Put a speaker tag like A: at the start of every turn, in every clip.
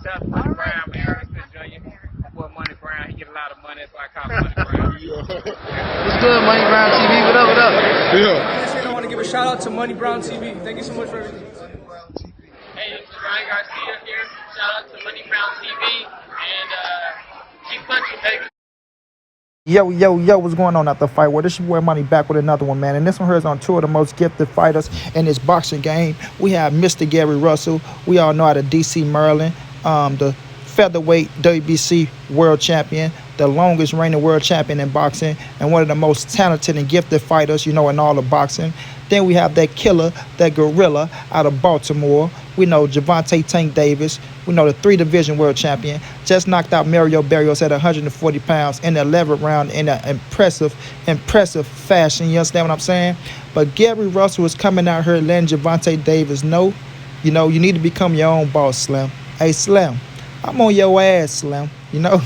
A: That's Money Brown, man. Earnston Jr. Boy, Money Brown, he get a lot of money, so I call him Money Brown.
B: What's good, Money Brown TV? What up, what up?
C: Yeah. I want to give a shout out to Money Brown TV. Thank you so much for everything.
A: Hey, this is Ryan Garcia here. Shout out to Money Brown TV. And keep punching, baby.
D: Yo, what's going on out the fight? Well, this your boy Money back with another one, man. And this one here is on two of the most gifted fighters in this boxing game. We have Mr. Gary Russell. We all know out of D.C., Maryland, the featherweight WBC world champion, the longest reigning world champion in boxing, and one of the most talented and gifted fighters, you know, in all of boxing. Then we have that killer, that gorilla out of Baltimore. We know Gervonta Tank Davis. We know the 3-division world champion. Just knocked out Mario Barrios at 140 pounds in the 11th round in an impressive fashion. You understand what I'm saying? But Gary Russell is coming out here letting Gervonta Davis know, you know, you need to become your own boss, Slim. Hey, Slim, I'm on your ass, Slim. You know,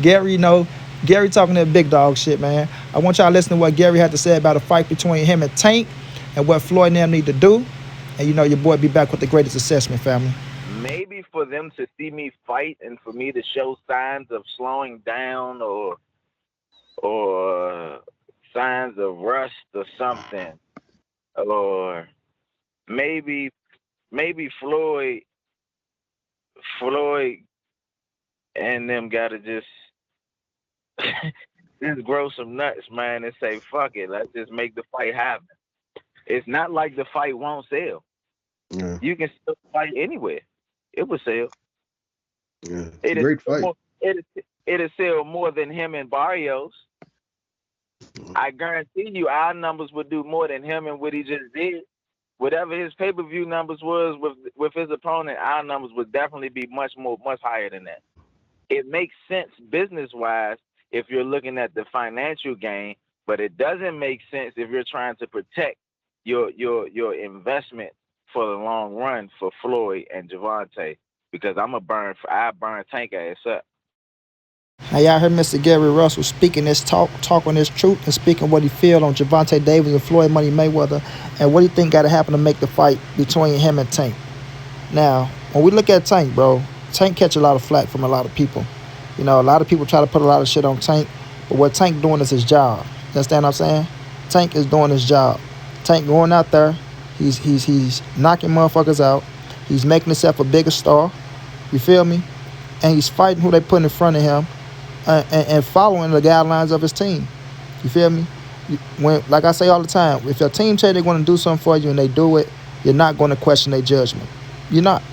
D: Gary talking that big dog shit, man. I want y'all to listen to what Gary had to say about a fight between him and Tank and what Floyd and them need to do. And you know your boy be back with the greatest assessment, family.
E: Maybe for them to see me fight and for me to show signs of slowing down or signs of rust or something. Or maybe Floyd and them gotta just grow some nuts, man, and say, fuck it, let's just make the fight happen. It's not like the fight won't sell.
F: Yeah.
E: You can still fight anywhere. It will sell.
F: Yeah, it's a great fight.
E: It'll sell more than him and Barrios. I guarantee you our numbers would do more than him and what he just did. Whatever his pay-per-view numbers was with his opponent, our numbers would definitely be much higher than that. It makes sense business-wise if you're looking at the financial gain, but it doesn't make sense if you're trying to protect your investment for the long run for Floyd and Gervonta, because I burn Tank ass up.
D: Now y'all heard Mr. Gary Russell speaking this talking his truth and speaking what he feel on Gervonta Davis and Floyd Money Mayweather and what he think got to happen to make the fight between him and Tank. Now, when we look at Tank, bro, Tank catch a lot of flack from a lot of people. You know, a lot of people try to put a lot of shit on Tank, but what Tank doing is his job. You understand what I'm saying? Tank is doing his job. Tank going out there, he's knocking motherfuckers out. He's making himself a bigger star. You feel me? And he's fighting who they put in front of him and following the guidelines of his team. You feel me? Like I say all the time, if your team say they're going to do something for you and they do it, you're not going to question their judgment. You're not.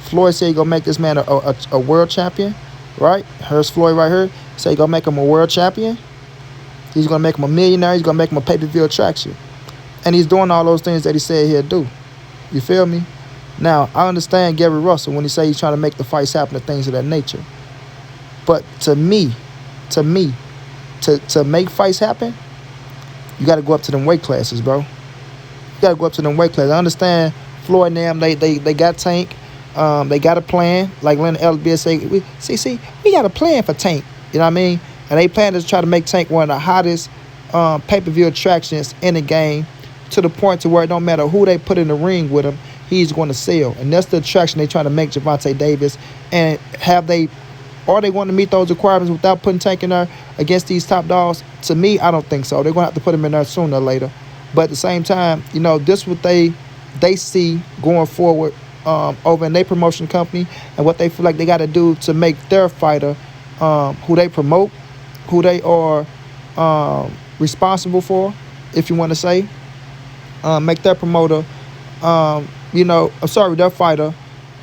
D: Floyd said he's going to make this man a world champion, right? Here's Floyd right here. Say he's going to make him a world champion. He's going to make him a millionaire. He's going to make him a pay-per-view attraction. And he's doing all those things that he said he'll do. You feel me? Now, I understand Gary Russell when he say he's trying to make the fights happen and things of that nature. But to me, to make fights happen, you got to go up to them weight classes, bro. You got to go up to them weight classes. I understand Floyd and them, they got Tank. They got a plan. Like Leonard Ellis say, we got a plan for Tank. You know what I mean? And they plan to try to make Tank one of the hottest pay-per-view attractions in the game, to the point to where it don't matter who they put in the ring with him, he's going to sell. And that's the attraction they trying to make Gervonta Davis. And are they going to meet those requirements without putting Tank in there against these top dogs? To me, I don't think so. They're going to have to put him in there sooner or later. But at the same time, you know, this what they see going forward over in their promotion company, and what they feel like they got to do to make their fighter who they promote, who they are responsible for, if you want to say, make their promoter, their fighter,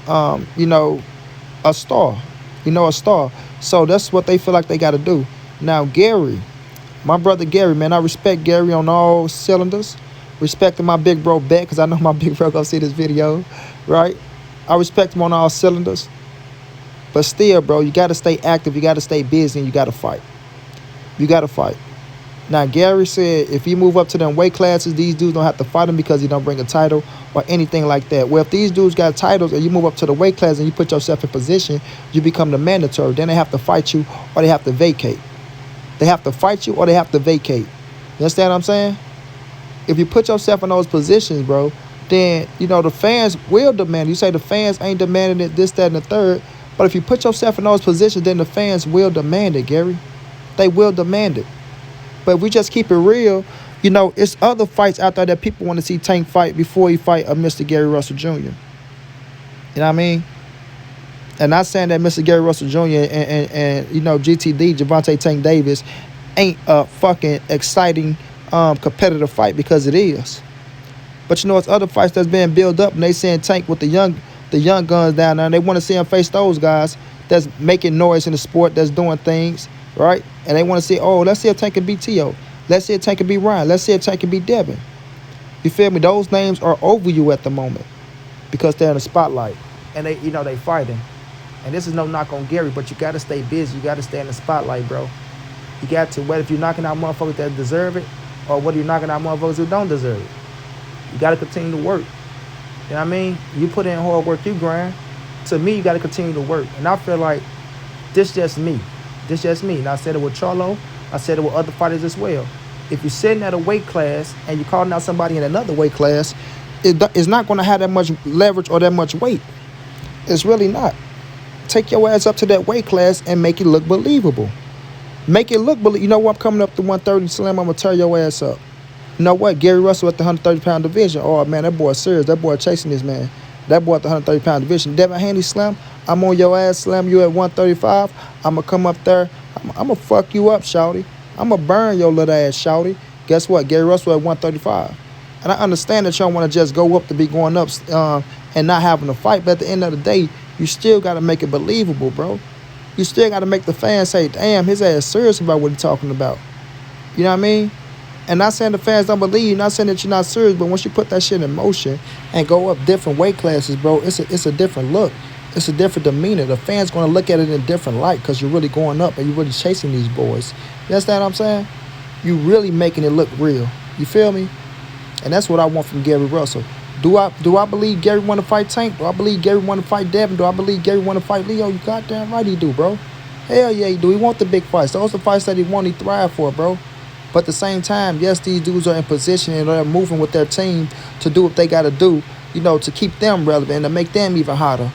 D: a star. A star. So that's what they feel like they got to do. Now, Gary, my brother Gary, man, I respect Gary on all cylinders. Respecting my big bro Beck, because I know my big bro gonna see this video, right? I respect him on all cylinders. But still, bro, you got to stay active. You got to stay busy, and you got to fight. You got to fight. Now, Gary said if you move up to them weight classes, these dudes don't have to fight him because he don't bring a title or anything like that. Well, if these dudes got titles and you move up to the weight class and you put yourself in position, you become the mandatory. Then they have to fight you or they have to vacate. They have to fight you or they have to vacate. You understand what I'm saying? If you put yourself in those positions, bro, then, the fans will demand. You say the fans ain't demanding it, this, that, and the third. But if you put yourself in those positions, then the fans will demand it, Gary. They will demand it. But if we just keep it real, you know, it's other fights out there that people want to see Tank fight before he fight a Mr. Gary Russell Jr. You know what I mean? And not saying that Mr. Gary Russell Jr. and you know, GTD, Gervonta Tank Davis, ain't a fucking exciting competitive fight, because it is. But you know, it's other fights that's being built up, and they saying Tank with the young guns down there, and they want to see him face those guys that's making noise in the sport, that's doing things, right? And they want to see, oh, let's see if Tank can beat T.O. Let's see if Tank can beat Ryan. Let's see if Tank can beat Devin. You feel me? Those names are over you at the moment because they're in the spotlight, and they, you know, they fighting. And this is no knock on Gary, but you got to stay busy. You got to stay in the spotlight, bro. You got to, whether if you're knocking out motherfuckers that deserve it or whether you're knocking out motherfuckers who don't deserve it. You got to continue to work. You know what I mean? You put in hard work, you grind. To me, you got to continue to work. And I feel like this just me. This just me. And I said it with Charlo. I said it with other fighters as well. If you're sitting at a weight class and you're calling out somebody in another weight class, it's not going to have that much leverage or that much weight. It's really not. Take your ass up to that weight class and make it look believable. Make it look believable. You know what? I'm coming up to 130 slam. I'm going to tear your ass up. You know what? Gary Russell at the 130-pound division. Oh, man, that boy serious. That boy chasing this man. That boy at the 130-pound division. Devin Haney slam. I'm on your ass, slam you at 135. I'm going to come up there. I'm going to fuck you up, shawty. I'm going to burn your little ass, shawty. Guess what? Gary Russell at 135. And I understand that you don't want to just go up to be going up and not having a fight. But at the end of the day, you still got to make it believable, bro. You still got to make the fans say, damn, his ass serious about what he's talking about. You know what I mean? And not saying the fans don't believe, not saying that you're not serious, but once you put that shit in motion and go up different weight classes, bro, it's a different look. It's a different demeanor. The fans going to look at it in a different light because you're really going up and you're really chasing these boys. You understand what I'm saying? You really making it look real. You feel me? And that's what I want from Gary Russell. Do I believe Gary want to fight Tank? Do I believe Gary want to fight Devin? Do I believe Gary want to fight Leo? You goddamn right he do, bro. Hell yeah, he do. He want the big fights. Those are the fights that he want, he thrive for, bro. But at the same time, yes, these dudes are in position and they're moving with their team to do what they got to do, you know, to keep them relevant and to make them even hotter.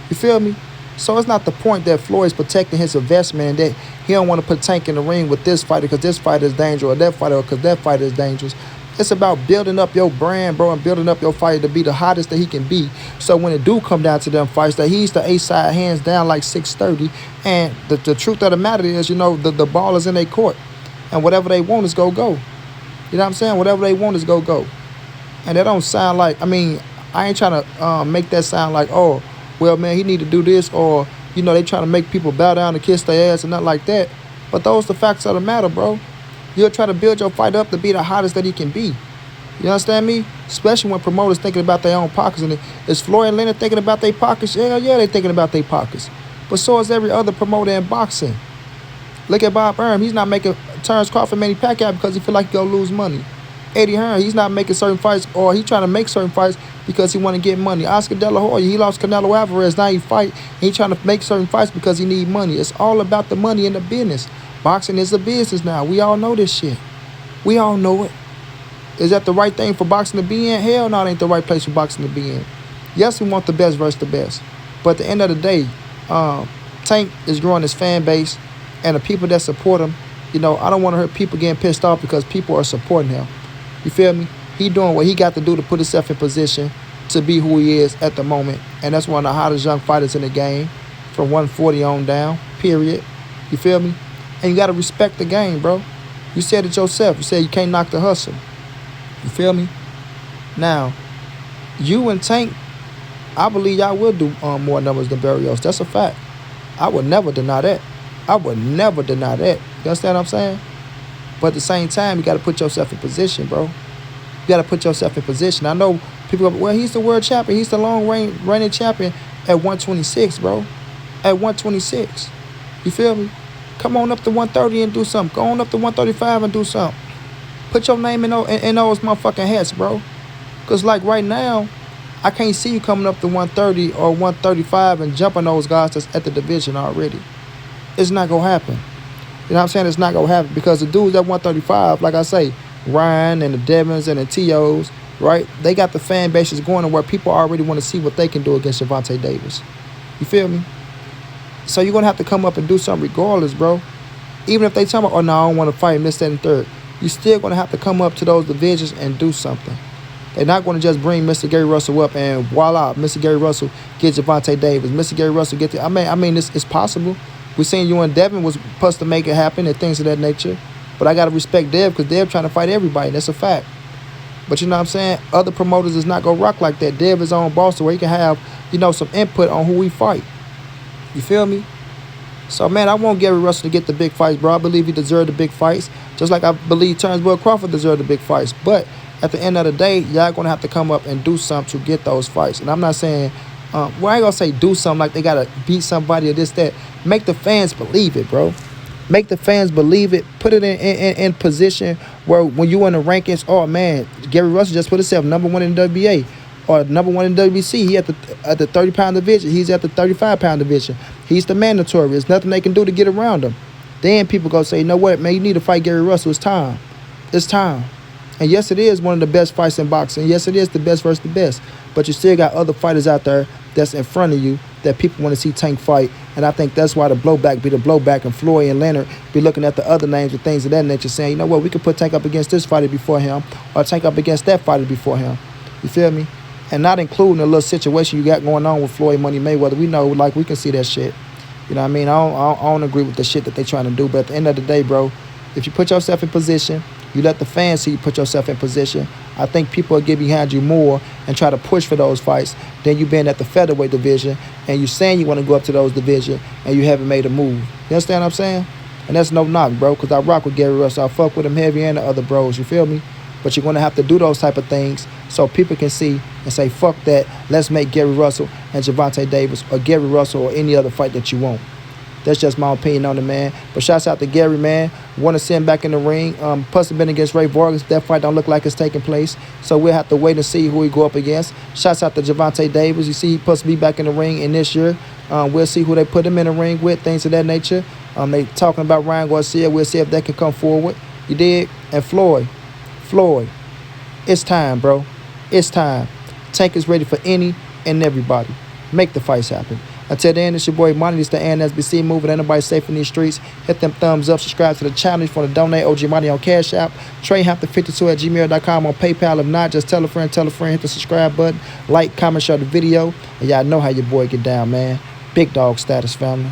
D: You feel me? So it's not the point that Floyd's protecting his investment and that he don't want to put Tank in the ring with this fighter because this fighter is dangerous or that fighter because that fighter is dangerous. It's about building up your brand, bro, and building up your fighter to be the hottest that he can be. So when it do come down to them fights, that he's the A-side hands down like 630. And the truth of the matter is, you know, the ball is in their court. And whatever they want is go. You know what I'm saying? Whatever they want is go. And that don't sound like, I mean, I ain't trying to make that sound like, oh, well, man, he need to do this, or, you know, they trying to make people bow down and kiss their ass and nothing like that. But those are the facts of the matter, bro. You'll try to build your fight up to be the hottest that he can be. You understand me? Especially when promoters thinking about their own pockets. And is Floyd and Leonard thinking about their pockets? Yeah, they thinking about their pockets. But so is every other promoter in boxing. Look at Bob Arum. He's not making Terrence Crawford, Manny Pacquiao because he feel like he gonna lose money. Eddie Hearn, he's not making certain fights, or he trying to make certain fights because he want to get money. Oscar De La Hoya, he lost Canelo Alvarez. Now he fight. And he trying to make certain fights because he need money. It's all about the money in the business. Boxing is a business now. We all know this shit. We all know it. Is that the right thing for boxing to be in? Hell no, it ain't the right place for boxing to be in. Yes, we want the best versus the best. But at the end of the day, Tank is growing his fan base, and the people that support him, you know, I don't want to hurt people getting pissed off because people are supporting him. You feel me? He doing what he got to do to put himself in position to be who he is at the moment. And that's one of the hottest young fighters in the game from 140 on down, period. You feel me? And you got to respect the game, bro. You said it yourself. You said you can't knock the hustle. You feel me? Now, you and Tank, I believe y'all will do more numbers than Barrios. That's a fact. I would never deny that. You understand what I'm saying? But at the same time, you got to put yourself in position, bro. You got to put yourself in position. I know people go, well, he's the world champion. He's the long-reigning champion at 126, bro. At 126. You feel me? Come on up to 130 and do something. Go on up to 135 and do something. Put your name in those motherfucking hats, bro. Because, like, right now, I can't see you coming up to 130 or 135 and jumping those guys that's at the division already. It's not going to happen. You know what I'm saying? It's not going to happen because the dudes at 135, like I say, Ryan and the Devins and the T.O.s, right? They got the fan bases going to where people already want to see what they can do against Gervonta Davis. You feel me? So you're going to have to come up and do something regardless, bro. Even if they tell me, oh, no, I don't want to fight him, this, that, and third. You're still going to have to come up to those divisions and do something. They're not going to just bring Mr. Gary Russell up and voila, Mr. Gary Russell get Gervonta Davis. Mr. Gary Russell get the... I mean, it's possible. We seen you and Devin was supposed to make it happen and things of that nature. But I got to respect Dev because Dev trying to fight everybody. That's a fact. But you know what I'm saying? Other promoters is not going to rock like that. Dev is on boss where he can have, some input on who we fight. You feel me? So, man, I want Gary Russell to get the big fights, bro. I believe he deserved the big fights, just like I believe Terrence Crawford deserved the big fights. But at the end of the day, y'all going to have to come up and do something to get those fights. And I'm not saying, I ain't going to say do something like they got to beat somebody or this, that. Make the fans believe it, bro. Make the fans believe it. Put it in position where when you in the rankings, oh, man, Gary Russell just put himself #1 in the WBA. Or #1 in WBC. He at the 30-pound division. He's at the 35-pound division. He's the mandatory. There's nothing they can do to get around him. Then people go say, you know what, man, you need to fight Gary Russell. It's time. It's time. And yes, it is one of the best fights in boxing. Yes, it is the best versus the best. But you still got other fighters out there that's in front of you that people want to see Tank fight. And I think that's why the blowback be the blowback, and Floyd and Leonard be looking at the other names and things of that nature saying, you know what, we could put Tank up against this fighter before him or Tank up against that fighter before him. You feel me? And not including the little situation you got going on with Floyd Money Mayweather. We know, like, we can see that shit. You know what I mean? I don't agree with the shit that they trying to do. But at the end of the day, bro, if you put yourself in position, you let the fans see you put yourself in position, I think people will get behind you more and try to push for those fights than you being at the featherweight division and you saying you want to go up to those divisions and you haven't made a move. You understand what I'm saying? And that's no knock, bro, because I rock with Gary Russell. I fuck with him heavy and the other bros. You feel me? But you're going to have to do those type of things so people can see and say, fuck that, let's make Gary Russell and Gervonta Davis or Gary Russell or any other fight that you want. That's just my opinion on it, man. But shouts out to Gary, man. Want to see him back in the ring. Plus, been against Ray Vargas. That fight don't look like it's taking place. So we'll have to wait and see who he go up against. Shouts out to Gervonta Davis. You see, he supposed to be back in the ring in this year. We'll see who they put him in the ring with, things of that nature. They talking about Ryan Garcia. We'll see if that can come forward. You dig? And Floyd. It's time, bro. It's time. Tank is ready for any and everybody. Make the fights happen. Until then, it's your boy Monty. It's the NSBC moving. Ain't nobody safe in these streets. Hit them thumbs up. Subscribe to the channel. If you want to donate, OG Monty on Cash App. TreyHampton52@gmail.com on PayPal. If not, just tell a friend. Hit the subscribe button. Like, comment, share the video. And y'all know how your boy get down, man. Big dog status, family.